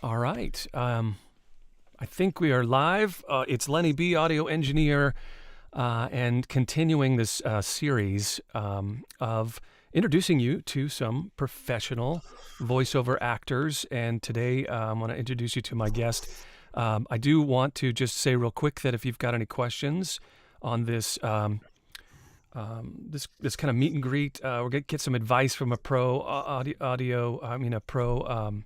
All right. I think we are live. It's Lenny B, audio engineer, and continuing this series of introducing you to some professional voiceover actors. And today I want to introduce you to my guest. I do want to just say real quick that if you've got any questions on this kind of meet and greet, we're gonna get some advice from a pro a pro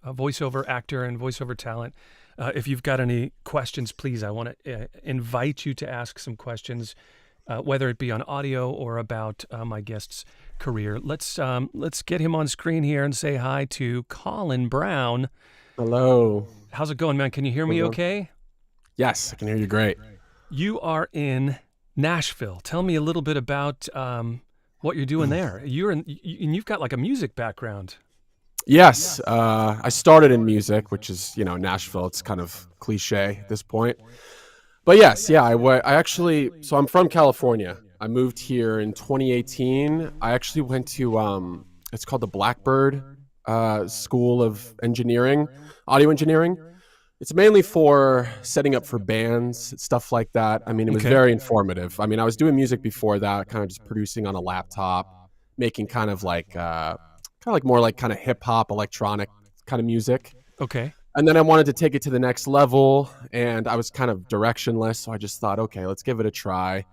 a voiceover actor and voiceover talent. If you've got any questions, please, I want to invite you to ask some questions, whether it be on audio or about my guest's career. Let's get him on screen here and say hi to Colin Brown. Hello. How's it going, man? Can you hear me okay? Yes, I can hear you great. You are in Nashville. Tell me a little bit about what you're doing there. You've got like a music background. Yes, I started in music, which is, Nashville. It's kind of cliche at this point. But yes, yeah, I actually, so I'm from California. I moved here in 2018. I actually went to, it's called the Blackbird School of Engineering, Audio Engineering. It's mainly for setting up for bands, stuff like that. I mean, it was Okay. very informative. I mean, I was doing music before that, kind of just producing on a laptop, making kind of like more like kind of hip hop, electronic kind of music. Okay. And then I wanted to take it to the next level, and I was kind of directionless, so I just thought, okay, let's give it a try.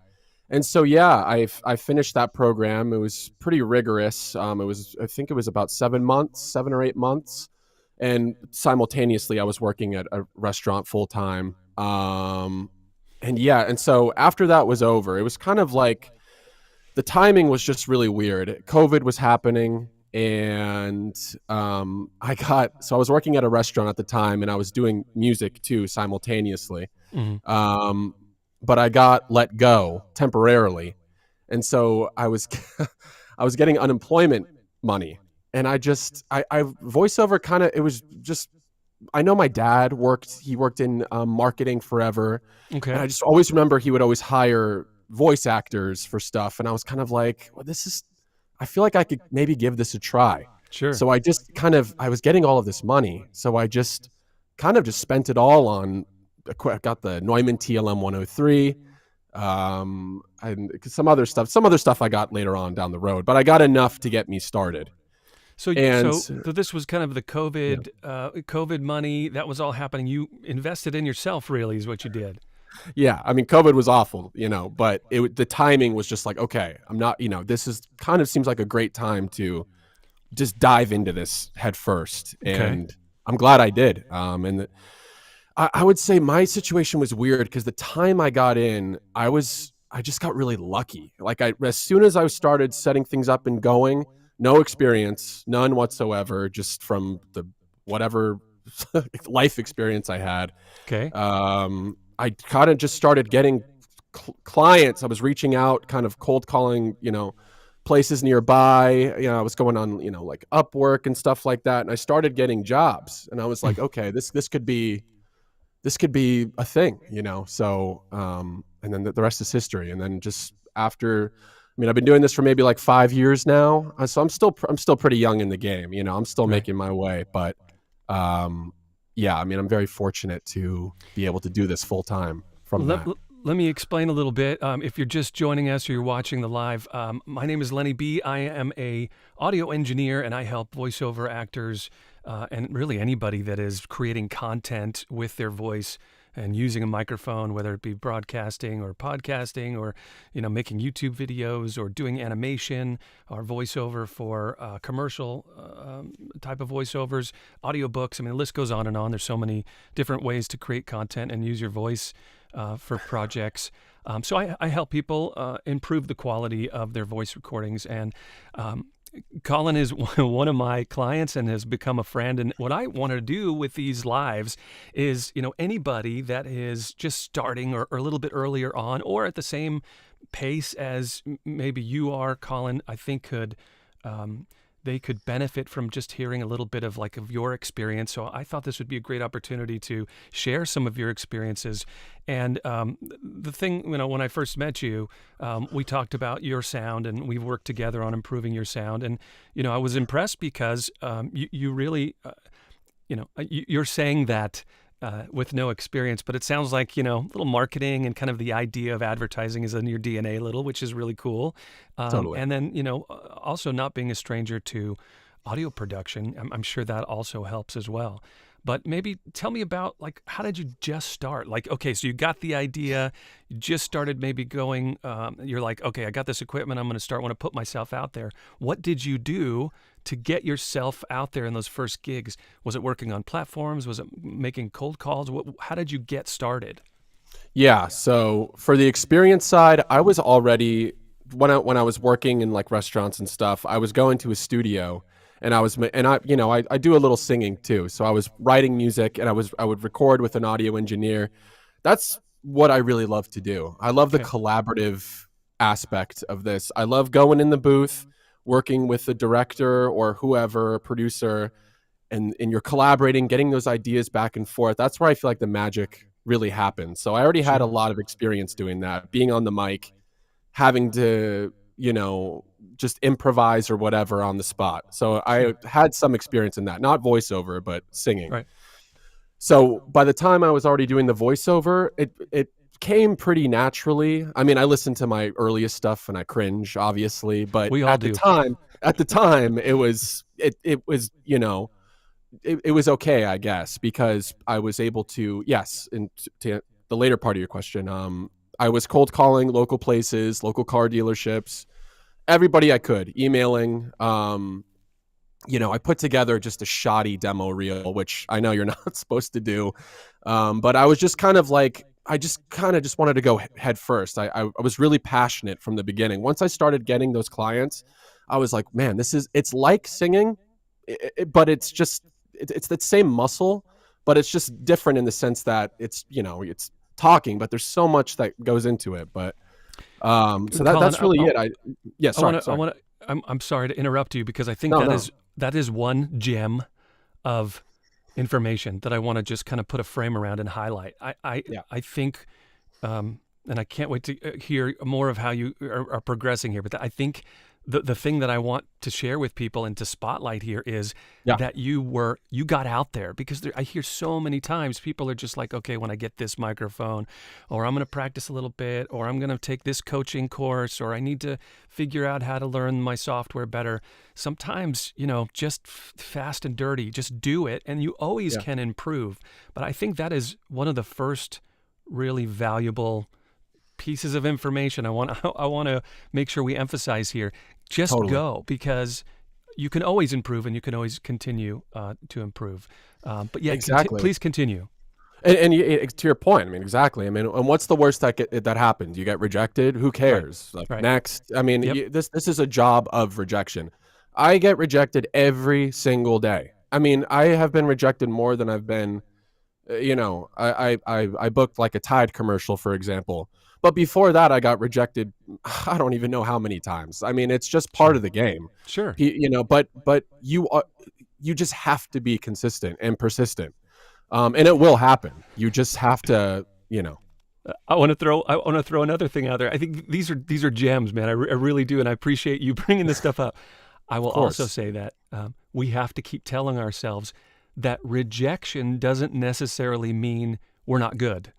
And so yeah, I finished that program. It was pretty rigorous. I think it was about 7 months, 7 or 8 months, and simultaneously I was working at a restaurant full time. And yeah, and so after that was over, it was kind of like the timing was just really weird. COVID was happening, and I was working at a restaurant at the time, and I was doing music too simultaneously. Mhm. But I got let go temporarily, and so I was I was getting unemployment money, and I voiceover kind of, it was just, I know my dad worked in marketing forever, and Okay. I just always remember he would always hire voice actors for stuff, and I was kind of like, well, I feel like I could maybe give this a try. Sure. So I was getting all of this money, so I just kind of just spent it all on. I got the Neumann TLM 103, and some other stuff I got later on down the road, but I got enough to get me started. So, And so this was kind of the yeah, COVID money that was all happening. You invested in yourself, really, is what you did. yeah, I mean, COVID was awful, but the timing was just like, okay, I'm not, this is kind of seems like a great time to just dive into this head first, Okay. and I'm glad I did. I would say my situation was weird because the time I got in, I just got really lucky. Like as soon as I started setting things up and going, no experience, none whatsoever, just from the whatever life experience I had. Okay. I kind of just started getting clients. I was reaching out, kind of cold calling, places nearby. I was going on, like Upwork and stuff like that, and I started getting jobs. And I was like, okay, this could be a thing, So, and then the rest is history. And then just after, I mean, I've been doing this for maybe like 5 years now, so I'm still pretty young in the game. I'm still Right. making my way, but yeah, I mean, I'm very fortunate to be able to do this full time from Let, that. let me explain a little bit. If you're just joining us or you're watching the live, my name is Lenny B. I am a audio engineer, and I help voiceover actors and really anybody that is creating content with their voice and using a microphone, whether it be broadcasting or podcasting or making YouTube videos or doing animation or voiceover for commercial type of voiceovers, audiobooks. I mean, the list goes on and on. There's so many different ways to create content and use your voice for projects. So I help people improve the quality of their voice recordings. And Colin is one of my clients and has become a friend. And what I want to do with these lives is, anybody that is just starting or a little bit earlier on or at the same pace as maybe you are, Colin, I think they could benefit from just hearing a little bit of your experience. So I thought this would be a great opportunity to share some of your experiences. And the thing, when I first met you, we talked about your sound, and we've worked together on improving your sound. And I was impressed because you really you're saying that with no experience, but it sounds like, little marketing and kind of the idea of advertising is in your DNA a little, which is really cool. Totally. And then, also not being a stranger to audio production, I'm sure that also helps as well. But maybe tell me about, like, how did you just start? Like, okay, so you got the idea, you just started maybe going, you're like, okay, I got this equipment, I'm going to start, want to put myself out there. What did you do to get yourself out there in those first gigs? Was it working on platforms? Was it making cold calls? How did you get started? Yeah. So for the experience side, I was already when I was working in like restaurants and stuff, I was going to a studio and I do a little singing too. So I was writing music and I would record with an audio engineer. That's what I really love to do. I love the Okay. collaborative aspect of this. I love going in the booth, working with the director or whoever, producer, and you're collaborating, getting those ideas back and forth. That's where I feel like the magic really happens. So I already had a Sure. lot of experience doing that, being on the mic, having to, just improvise or whatever on the spot. So I Sure. had some experience in that, not voiceover, but singing. Right. So by the time I was already doing the voiceover, it came pretty naturally. I mean, I listened to my earliest stuff and I cringe, obviously, but We all do. at the time, it was it was okay, I guess, because I was able to, yes, and to the later part of your question, I was cold calling local places, local car dealerships, everybody I could, emailing. I put together just a shoddy demo reel, which I know you're not supposed to do. But I was just kind of like, I just kind of just wanted to go head first. I was really passionate from the beginning. Once I started getting those clients, I was like, man, it's like singing, but it's the same muscle, but it's just different in the sense that it's talking, but there's so much that goes into it. But so Colin, that's really it. Yeah, I want sorry, to. I sorry. want to. I'm sorry to interrupt you because I think No, no. that is one gem of information that I want to just kind of put a frame around and highlight. Yeah, I think, and I can't wait to hear more of how you are progressing here. But I think the thing that I want to share with people and to spotlight here is yeah, that you got out there, because I hear so many times people are just like, okay, when I get this microphone, or I'm going to practice a little bit, or I'm going to take this coaching course, or I need to figure out how to learn my software better. Sometimes, just fast and dirty, just do it, and you always yeah, can improve. But I think that is one of the first really valuable pieces of information I want I want to make sure we emphasize here. Just totally. go, because you can always improve and you can always continue to improve. But yeah, Exactly. please continue. To your point, I mean, exactly. I mean, and what's the worst that happens? You get rejected. Who Right. cares? Like, Right. next. I mean, Yep. this is a job of rejection. I get rejected every single day. I mean, I have been rejected more than I've been. I booked like a Tide commercial, for example. But before that, I got rejected. I don't even know how many times. I mean, it's just part Sure. of the game. Sure. But you just have to be consistent and persistent, and it will happen. You just have to, I want to throw another thing out there. I think these are gems, man. I really do, and I appreciate you bringing this stuff up. I will of also course. say that we have to keep telling ourselves that rejection doesn't necessarily mean we're not good.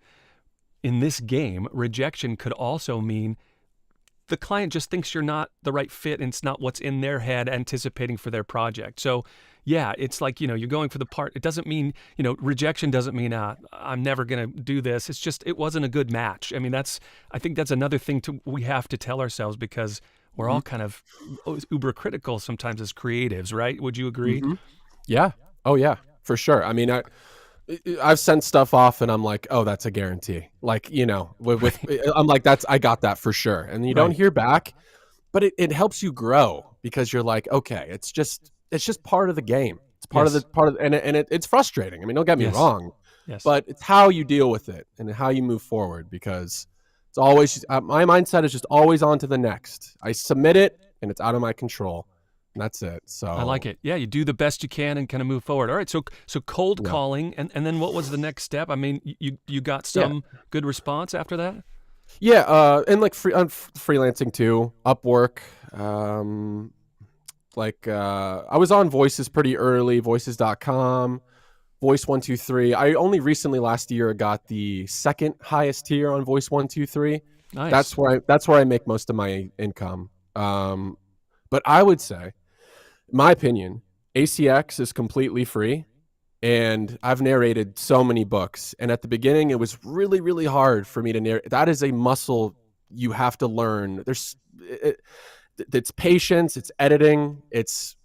In this game, rejection could also mean the client just thinks you're not the right fit and it's not what's in their head anticipating for their project. So, yeah, it's like, you're going for the part. It doesn't mean, rejection doesn't mean I'm never going to do this. It's just it wasn't a good match. I mean, I think that's another thing we have to tell ourselves, because we're Hmm. all kind of uber critical sometimes as creatives, right? Would you agree? Hmm. Yeah. Oh yeah, for sure. I mean, I've sent stuff off and I'm like, oh, that's a guarantee. Like, I'm like, I got that for sure. And you don't Right. hear back, but it helps you grow because you're like, okay, it's just part of the game. It's Yes. it's frustrating. I mean, don't get me Yes. wrong, Yes. but it's how you deal with it and how you move forward, because it's always, my mindset is just always on to the next. I submit it and it's out of my control. And that's it. I like So, it. Yeah, you do the best you can and kind of move forward. All right, so cold yeah. calling, and then what was the next step? I mean, you got Yeah. some good response after that? Yeah, and like freelancing too, Upwork. I was on Voices pretty early, voices.com. Voice 123. I only recently last year got the second highest tier on Voice 123. Nice. That's where I make most of my income. But I would say, in my opinion, ACX is completely free. And I've narrated so many books. And at the beginning, it was really, really hard for me to narrate. That is a muscle you have to learn. It's patience, it's editing, it's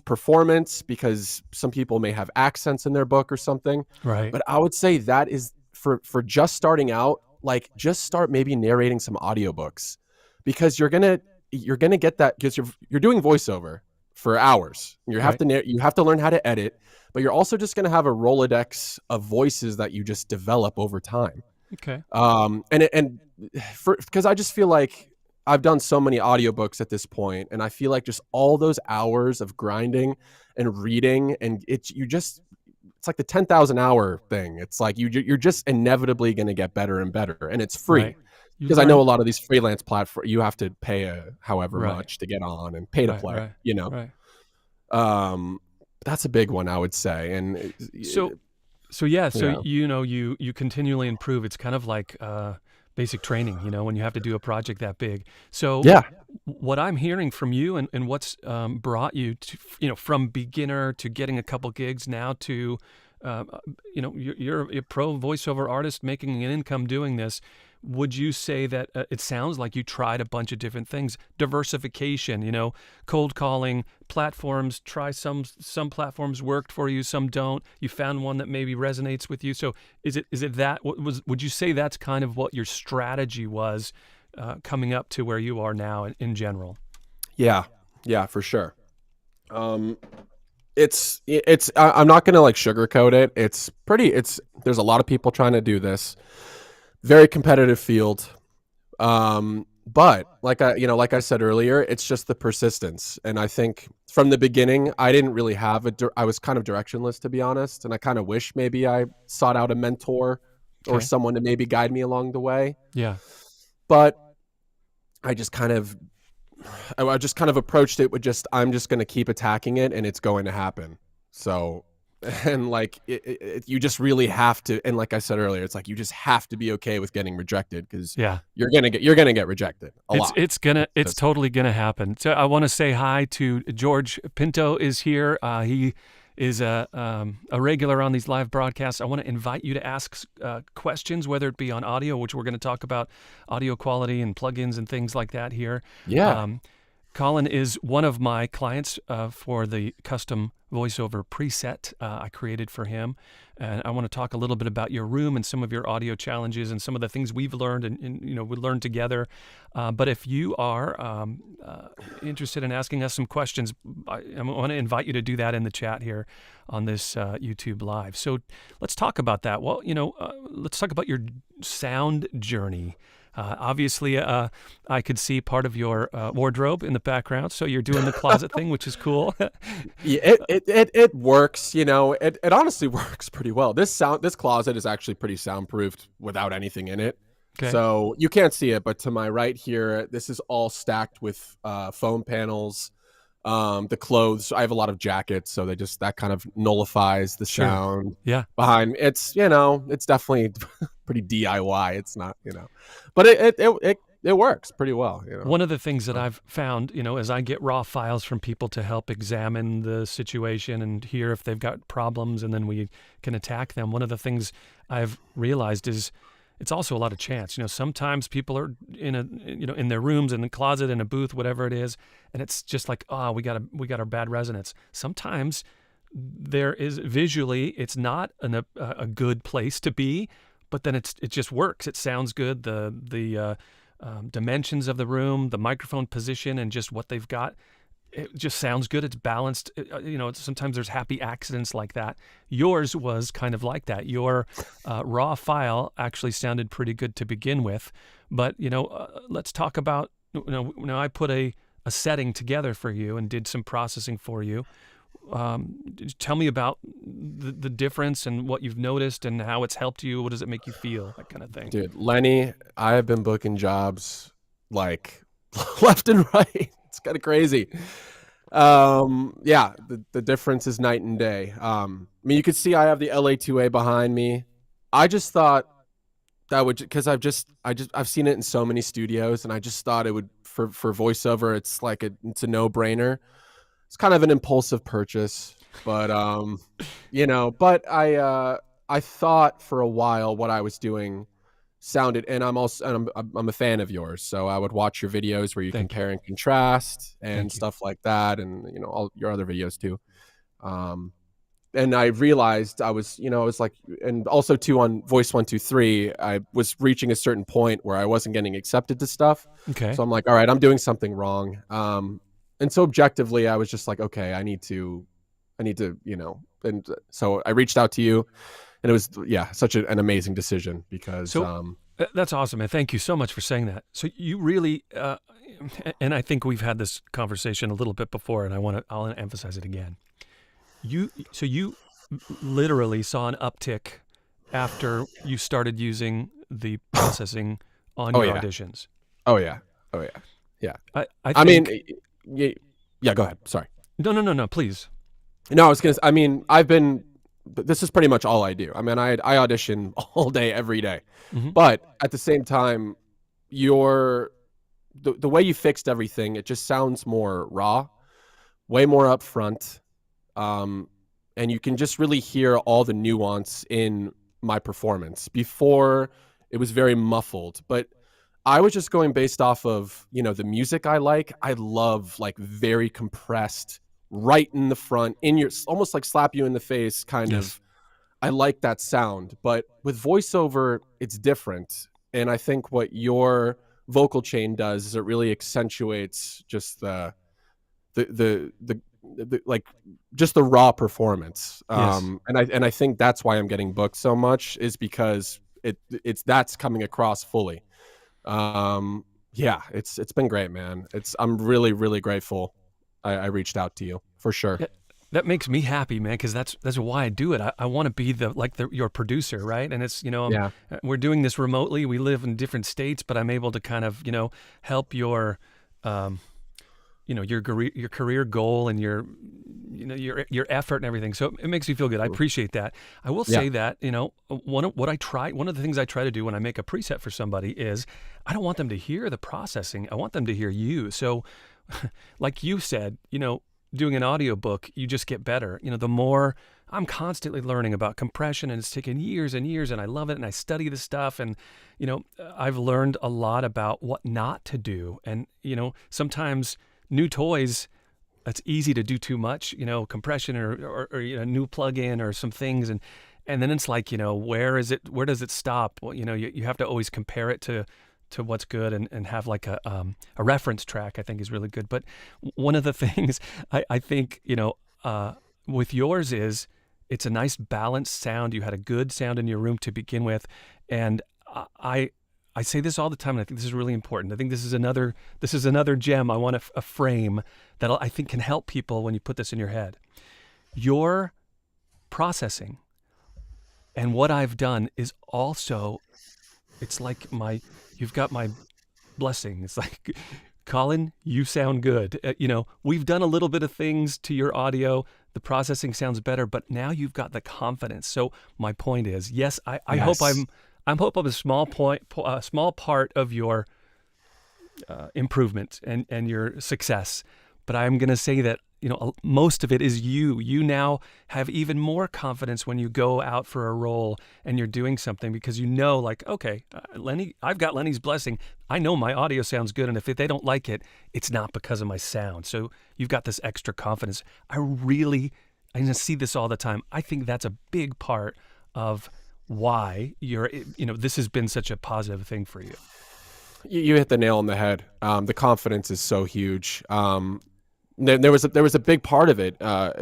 performance, because some people may have accents in their book or something. Right. But I would say that is for just starting out, like just start maybe narrating some audiobooks, because you're gonna get that, because you're doing voiceover for hours. You have to learn how to edit, but you're also just gonna have a Rolodex of voices that you just develop over time. Okay. Because I just feel like I've done so many audiobooks at this point, and I feel like just all those hours of grinding and reading, and it's like the 10,000 hour thing. It's like you're just inevitably going to get better and better, and it's free. Right. Because I know a lot of these freelance platforms, you have to pay however Right. much to get on and pay to Right, play, right, you know. right. That's a big one, I would say. And you continually improve. It's kind of like basic training, when you have to do a project that big. So yeah, what I'm hearing from you and what's brought you to, from beginner to getting a couple gigs now to, you're a pro voiceover artist making an income doing this. Would you say that it sounds like you tried a bunch of different things, diversification, cold calling, platforms, try some platforms worked for you, some don't. You found one that maybe resonates with you. So is it that, would you say that's kind of what your strategy was coming up to where you are now in general? Yeah, for sure. It's I'm not going to like sugarcoat it. There's a lot of people trying to do this. Very competitive field. But like I said earlier, it's just the persistence. And I think from the beginning, I didn't really have I was kind of directionless, to be honest. And I kind of wish maybe I sought out a mentor or someone to maybe guide me along the way. Yeah. But I just kind of approached it with I'm just going to keep attacking it, and it's going to happen. So, and like, you just really have to. And like I said earlier, it's like, you just have to be okay with getting rejected, because you're going to get rejected a lot. It's totally going to happen. So I want to say hi to George Pinto is here. He is a regular on these live broadcasts. I want to invite you to ask questions, whether it be on audio, which we're going to talk about audio quality and plugins and things like that here. Yeah. Colin is one of my clients for the custom voiceover preset I created for him. And I want to talk a little bit about your room and some of your audio challenges and some of the things we've learned and we learned together. But if you are interested in asking us some questions, I want to invite you to do that in the chat here on this YouTube Live. So let's talk about that. Well, let's talk about your sound journey. Obviously, I could see part of your wardrobe in the background, so you're doing the closet thing, which is cool. Yeah, it works. It honestly works pretty well. This closet is actually pretty soundproofed without anything in it. Okay. So you can't see it, but to my right here, this is all stacked with foam panels. The clothes, I have a lot of jackets, so that kind of nullifies the sound. Yeah. Behind it's definitely pretty DIY. It's not, but it works pretty well. One of the things that I've found, as I get raw files from people to help examine the situation and hear if they've got problems, and then we can attack them. One of the things I've realized is it's also a lot of chance. Sometimes people are in their rooms, in the closet, in a booth, whatever it is, and it's just like, we got our bad resonance. Sometimes there is visually, it's not a good place to be, but then it just works. It sounds good. The dimensions of the room, the microphone position, and just what they've got. It just sounds good. It's balanced. Sometimes there's happy accidents like that. Yours was kind of like that. Your raw file actually sounded pretty good to begin with. But, let's talk about, I put a setting together for you and did some processing for you. Tell me about the difference and what you've noticed and how it's helped you. What does it make you feel? That kind of thing. Dude, Lenny, I have been booking jobs like left and right. It's kind of crazy. Yeah, the difference is night and day. I mean, you could see I have the LA2A behind me. I just thought that would, because I've seen it in so many studios, and I just thought it would, for voiceover. It's like it's a no brainer. It's kind of an impulsive purchase, but but I thought for a while what I was doing sounded, and I'm a fan of yours, so I would watch your videos where you Thank you. compare and contrast and Thank you. stuff like that, and all your other videos too. Um, and I realized I was like, and also too on Voice 123, I was reaching a certain point where I wasn't getting accepted to stuff. Okay. So I'm like, all right, I'm doing something wrong. And so objectively, I was just like, okay, I need to, and so I reached out to you, and it was, yeah, such an amazing decision because, So that's awesome, and thank you so much for saying that. So you really, and I think we've had this conversation a little bit before, and I'll emphasize it again. You literally saw an uptick after you started using the processing on oh your yeah, auditions. oh yeah, oh yeah, yeah. I I mean, think yeah, yeah. Go ahead. Sorry. no, please. No, I was gonna. I mean, this is pretty much all I do. I mean, I audition all day, every day, Hmm. but at the same time, your the way you fixed everything, it just sounds more raw, way more upfront, um, and you can just really hear all the nuance in my performance. Before, it was very muffled, but I was just going based off of the music I like. I love like very compressed, right in the front, in your, almost like slap you in the face kind Yes. of. I like that sound, but with voiceover, it's different. And I think what your vocal chain does is it really accentuates just the like just the raw performance. Yes. And I think that's why I'm getting booked so much, is because it's that's coming across fully. Yeah, it's been great, man. I'm really, really grateful I reached out to you, for sure. Yeah, that makes me happy, man, because that's why I do it. I want to be your producer, right? And it's Yeah. we're doing this remotely. We live in different states, but I'm able to kind of help your um, your career goal and your effort and everything. So it makes me feel good. I appreciate that. I will Yeah. say that one of the things I try to do when I make a preset for somebody is I don't want them to hear the processing. I want them to hear you. So like you said, doing an audiobook, you just get better. The more I'm constantly learning about compression, and it's taken years and years, and I love it, and I study the stuff, and I've learned a lot about what not to do. And sometimes new toys, it's easy to do too much, compression or new plug-in or some things, and then it's like, where does it stop? Well, you have to always compare it to what's good, and have like a reference track. I think is really good. But one of the things I think with yours is it's a nice balanced sound. You had a good sound in your room to begin with, and I say this all the time, and I think this is really important. I think this is another gem I want to frame that I think can help people when you put this in your head. Your processing and what I've done is also, it's like you've got my blessing. It's like, Colin, you sound good. We've done a little bit of things to your audio. The processing sounds better, but now you've got the confidence. So my point is, yes, I hope Yes. I'm hope I'm a small part of your improvement and your success. But I'm going to say that most of it is you. You now have even more confidence when you go out for a role and you're doing something, because like, okay, Lenny, I've got Lenny's blessing. I know my audio sounds good, and if they don't like it, it's not because of my sound. So you've got this extra confidence. I see this all the time. I think that's a big part of why this has been such a positive thing for you. You hit the nail on the head. The confidence is so huge. There was a big part of it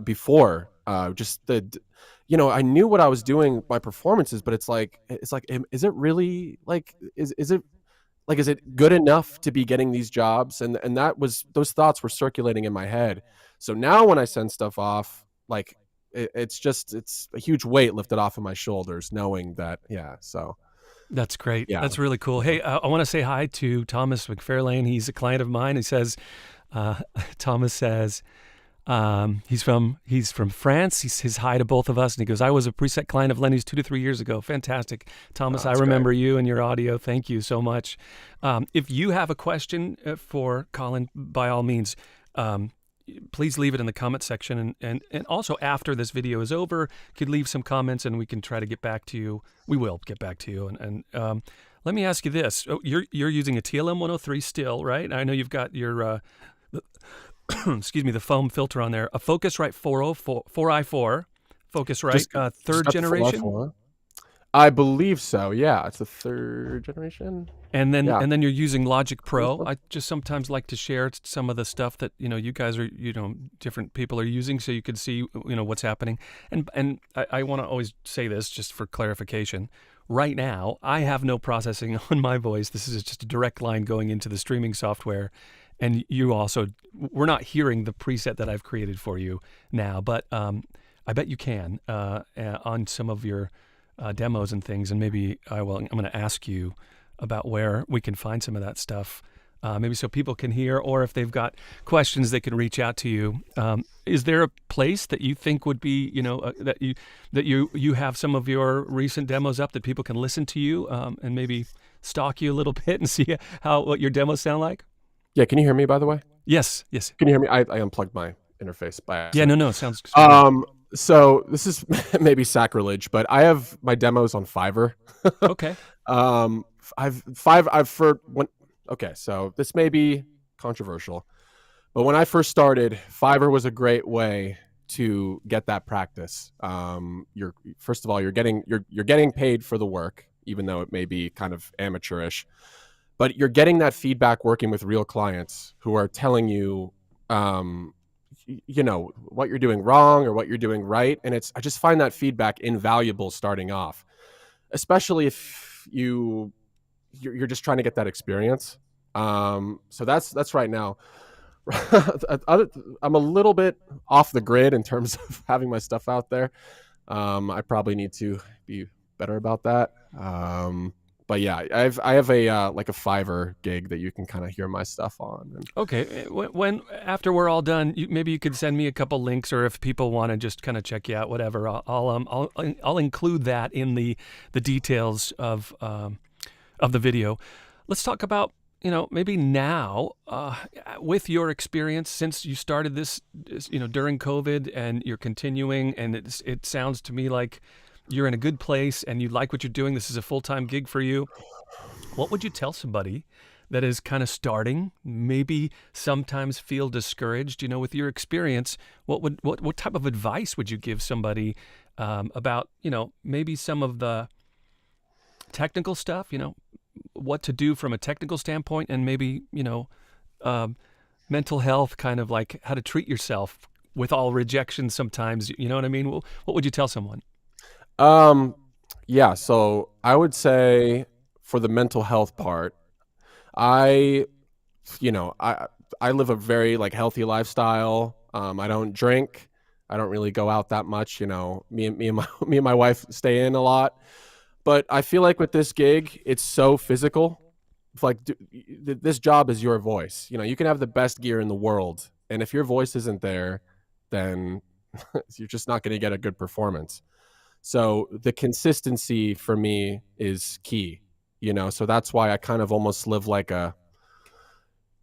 before. Just I knew what I was doing, my performances, but it's like, is it really like, is it like, is it good enough to be getting these jobs? And those thoughts were circulating in my head. So now when I send stuff off, like, it's a huge weight lifted off of my shoulders, knowing that. Yeah. So That's great. yeah. That's really cool. Hey, I want to say hi to Thomas McFarlane. He's a client of mine. He says, Thomas says, He's from France. He says hi to both of us, and he goes, "I was a preset client of Lenny's 2 to 3 years ago. Fantastic, Thomas. Oh, I that's great. remember you and your audio. Thank you so much." If you have a question for Colin, by all means, um, please leave it in the comment section, and also after this video is over, you could leave some comments, and we can try to get back to you. We will get back to you, and let me ask you this: you're using a TLM 103 still, right? I know you've got your excuse me, the foam filter on there, a Focusrite 404, 4i4, Focusrite Just third got the generation, 4x4. I believe so. Yeah, it's the third generation. and then Yeah. and then you're using Logic Pro. I just sometimes like to share some of the stuff that you guys are different people are using, so you can see what's happening. And I want to always say this just for clarification. Right now, I have no processing on my voice. This is just a direct line going into the streaming software. And we're not hearing the preset that I've created for you now, but I bet you can on some of your demos and things. And maybe I'm going to ask you about where we can find some of that stuff, maybe so people can hear, or if they've got questions, they can reach out to you. Is there a place that you think would be, that you have some of your recent demos up that people can listen to you and maybe stalk you a little bit and see what your demos sound like? Yeah, can you hear me, by the way? Yes. Can you hear me? I unplugged my interface by Yeah, accident. no, sounds good. So this is maybe sacrilege, but I have my demos on Fiverr. Okay. I've for when okay, so this may be controversial, but when I first started, Fiverr was a great way to get that practice. You're first of all, you're getting paid for the work, even though it may be kind of amateurish, but you're getting that feedback working with real clients who are telling you, what you're doing wrong or what you're doing right. And I just find that feedback invaluable starting off, especially if you're just trying to get that experience. So that's right now. I'm a little bit off the grid in terms of having my stuff out there. I probably need to be better about that. But yeah, I have a like a Fiverr gig that you can kind of hear my stuff on. And Okay. When after we're all done, maybe you could send me a couple links, or if people want to just kind of check you out, whatever. I'll include that in the details of the video. Let's talk about maybe now with your experience since you started this during COVID, and you're continuing, and it sounds to me like you're in a good place and you like what you're doing. This is a full-time gig for you. What would you tell somebody that is kind of starting, maybe sometimes feel discouraged, with your experience? What type of advice would you give somebody about, maybe some of the technical stuff, what to do from a technical standpoint, and maybe, mental health, kind of like how to treat yourself with all rejection sometimes, you know what I mean? What would you tell someone? Yeah, so I would say for the mental health part, I, I live a very like healthy lifestyle. I don't drink. I don't really go out that much. Me and my wife stay in a lot. But I feel like with this gig, it's so physical. It's like this job is your voice. You can have the best gear in the world, and if your voice isn't there, then you're just not going to get a good performance. So the consistency for me is key. So that's why I kind of almost live like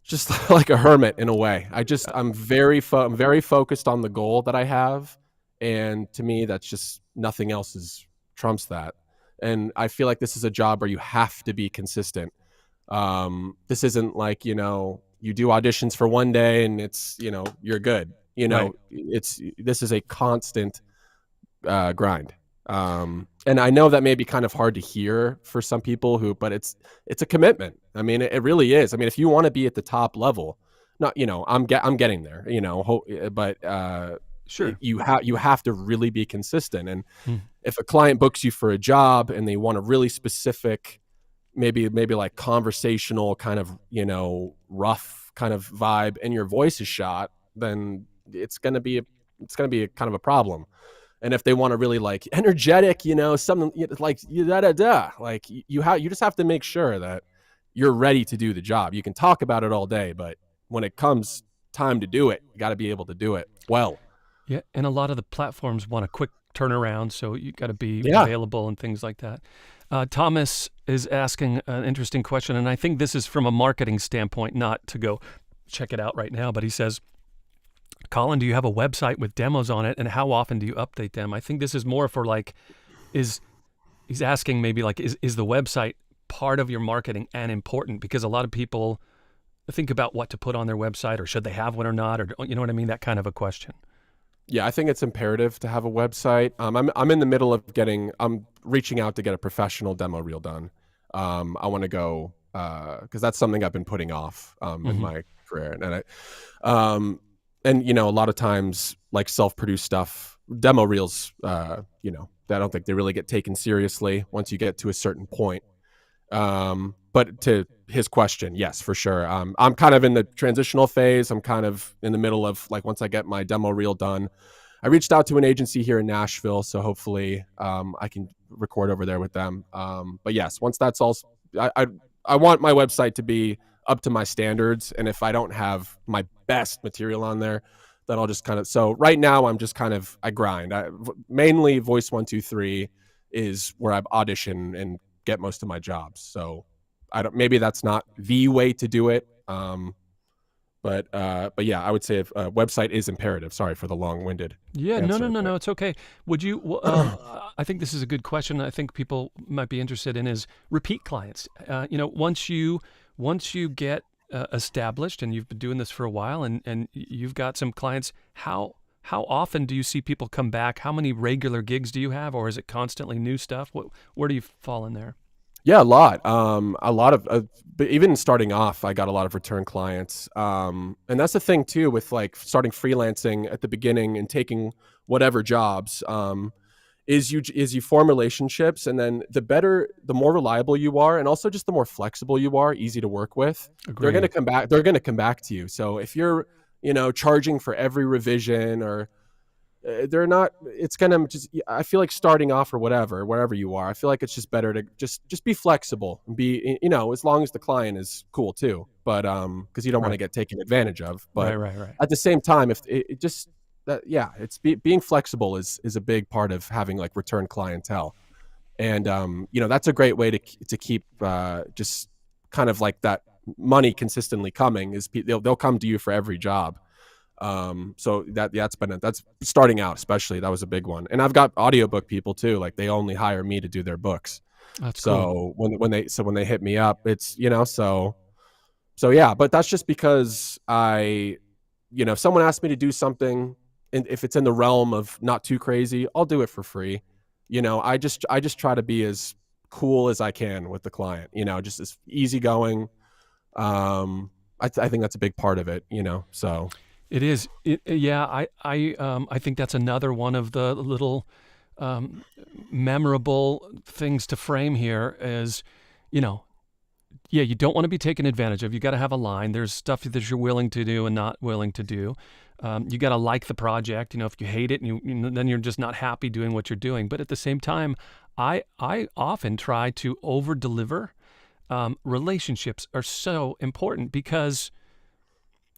just like a hermit in a way. I'm very focused on the goal that I have, and to me, that's just nothing else trumps that. And I feel like this is a job where you have to be consistent. This isn't like you do auditions for one day and it's you're good. Right. This is a constant grind. And I know that may be kind of hard to hear for some people but it's a commitment. I mean, it really is. I mean, if you want to be at the top level, not I'm getting there. But Sure. you have to really be consistent. And Hmm. if a client books you for a job and they want a really specific, maybe like conversational kind of rough kind of vibe, and your voice is shot, then it's gonna be a kind of a problem. And if they want to really like energetic, something like like you just have to make sure that you're ready to do the job. You can talk about it all day, but when it comes time to do it. You got to be able to do it well. Yeah, and a lot of the platforms want a quick turnaround, so you got to be Yeah. available and things like that. Thomas is asking an interesting question, and I think this is from a marketing standpoint, not to go check it out right now, but he says, Colin, do you have a website with demos on it, and how often do you update them? I think this is more for like, he's asking maybe like, is the website part of your marketing and important? Because a lot of people think about what to put on their website, or should they have one or not, or you know what I mean? That kind of a question. Yeah, I think it's imperative to have a website. I'm in the middle of I'm reaching out to get a professional demo reel done. I want to go because that's something I've been putting off in my career, and a lot of times like self-produced stuff, demo reels, I don't think they really get taken seriously once you get to a certain point. But to his question, yes, for sure. I'm kind of in the transitional phase. I'm kind of in the middle of like, once I get my demo reel done, I reached out to an agency here in Nashville. So hopefully, I can record over there with them. But yes, once that's all, I want my website to be up to my standards. And if I don't have my best material on there, then I'll just so right now I'm just I grind. Mainly Voice 123 is where I audition and get most of my jobs. So maybe that's not the way to do it. But yeah, I would say if a website is imperative. Sorry for the long-winded answer. No, it's okay. Would you, I think this is a good question. I think people might be interested in is repeat clients. Once you get established and you've been doing this for a while and you've got some clients, how often do you see people come back? How many regular gigs do you have, or is it constantly new stuff? Where do you fall in there? Yeah, a lot but even starting off, I got a lot of return clients. And that's the thing too, with like starting freelancing at the beginning and taking whatever jobs, is you form relationships, and then the more reliable you are, and also just the more flexible you are, easy to work with. Agreed. They're going to come back to you. So if you're, charging for every revision, or they're not, it's gonna just, I feel like starting off or wherever you are, I feel like it's just better to just be flexible and be, as long as the client is cool too, but because you don't want to get taken advantage of. But right. At the same time, if it just it's being flexible is a big part of having like return clientele. And that's a great way to keep just kind of like that money consistently coming, is they'll come to you for every job. So that's starting out, especially, that was a big one. And I've got audiobook people too, like they only hire me to do their books. That's so cool. when they hit me up, it's, so yeah, but that's just because if someone asks me to do something, and if it's in the realm of not too crazy, I'll do it for free. I just try to be as cool as I can with the client, just as easygoing. I think that's a big part of it, so. It is. I think that's another one of the little memorable things to frame here is, you don't want to be taken advantage of. You got to have a line. There's stuff that you're willing to do and not willing to do. You got to like the project. If you hate it, then you're just not happy doing what you're doing. But at the same time, I often try to over deliver. Relationships are so important because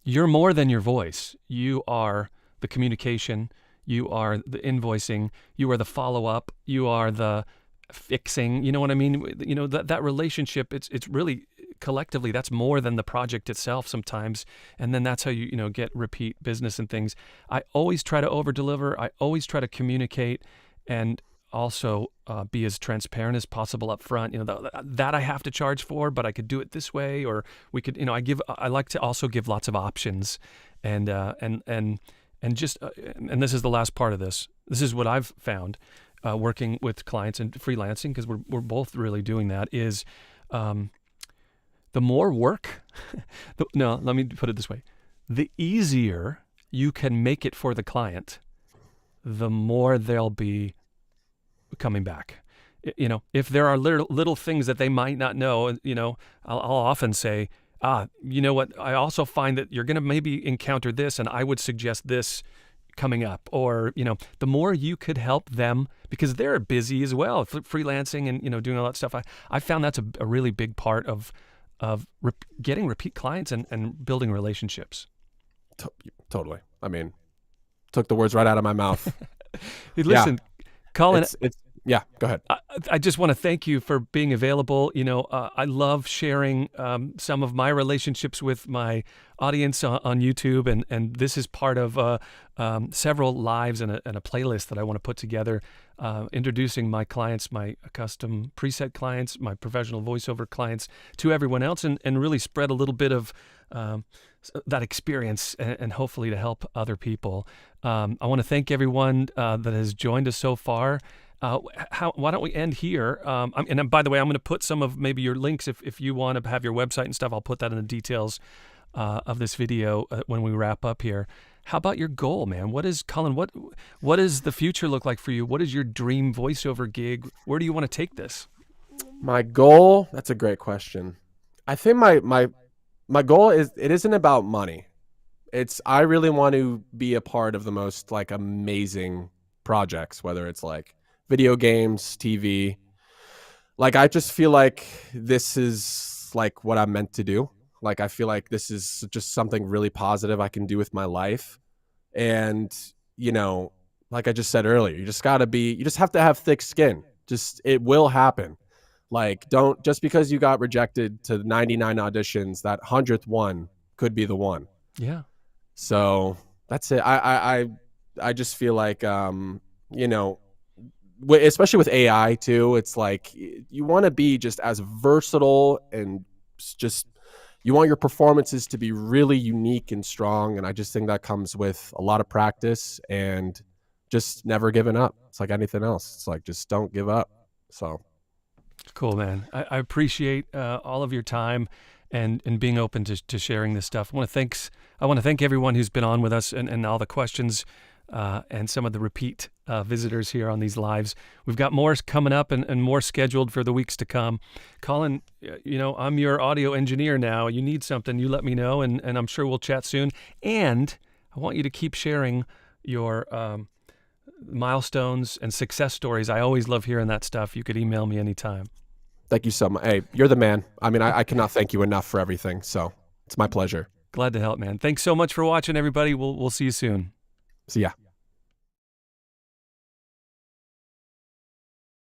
you're more than your voice. You are the communication. You are the invoicing. You are the follow-up. You are the fixing. You know what I mean? That relationship, it's really collectively, that's more than the project itself sometimes. And then that's how you get repeat business and things. I always try to over-deliver. I always try to communicate and also be as transparent as possible up front. That I have to charge for, but I could do it this way, or we could. I like to also give lots of options, and just and this is the last part of this. This is what I've found working with clients and freelancing, because we're both really doing that. Is the more work? No, let me put it this way: the easier you can make it for the client, the more they'll be coming back. If there are little things that they might not know, I'll often say, you know what, I also find that you're going to maybe encounter this, and I would suggest this coming up. Or, the more you could help them, because they're busy as well, freelancing and, doing all that stuff. I found that's a really big part of getting repeat clients and building relationships. To- totally. I mean, took the words right out of my mouth. Hey, Yeah, listen, Colin, it's yeah. Go ahead. I just want to thank you for being available. I love sharing some of my relationships with my audience on YouTube, and this is part of several lives and a playlist that I want to put together, introducing my clients, my custom preset clients, my professional voiceover clients to everyone else, and really spread a little bit of that experience and hopefully to help other people. I want to thank everyone that has joined us so far. Why don't we end here? And by the way, I'm going to put some of maybe your links if you want to have your website and stuff. I'll put that in the details of this video when we wrap up here. How about your goal, man? What is Colin? What does the future look like for you? What is your dream voiceover gig? Where do you want to take this? My goal. That's a great question. I think my goal is it isn't about money. It's I really want to be a part of the most like amazing projects, whether it's like video games, TV. Like I just feel like this is like what I'm meant to do. Like I feel like this is just something really positive I can do with my life. And you know, like I just said earlier, you just have to have thick skin. Just it will happen. Like don't just because you got rejected to 99 auditions, that 100th one could be the one. Yeah. So that's it. I just feel like you know, especially with AI too, it's like you want to be just as versatile and just you want your performances to be really unique and strong. And I just think that comes with a lot of practice and just never giving up. It's like anything else. It's like just don't give up. So Cool, man. I appreciate all of your time and being open to sharing this stuff. I want to thank everyone who's been on with us and all the questions and some of the repeat visitors here on these lives. We've got more coming up and more scheduled for the weeks to come. Colin, I'm your audio engineer now. You need something, you let me know, and I'm sure we'll chat soon. And I want you to keep sharing your milestones and success stories. I always love hearing that stuff. You could email me anytime. thank you so much. Hey, you're the man. I mean, I cannot thank you enough for everything. So it's my pleasure. Glad to help, man. Thanks so much for watching, everybody. We'll see you soon. See ya.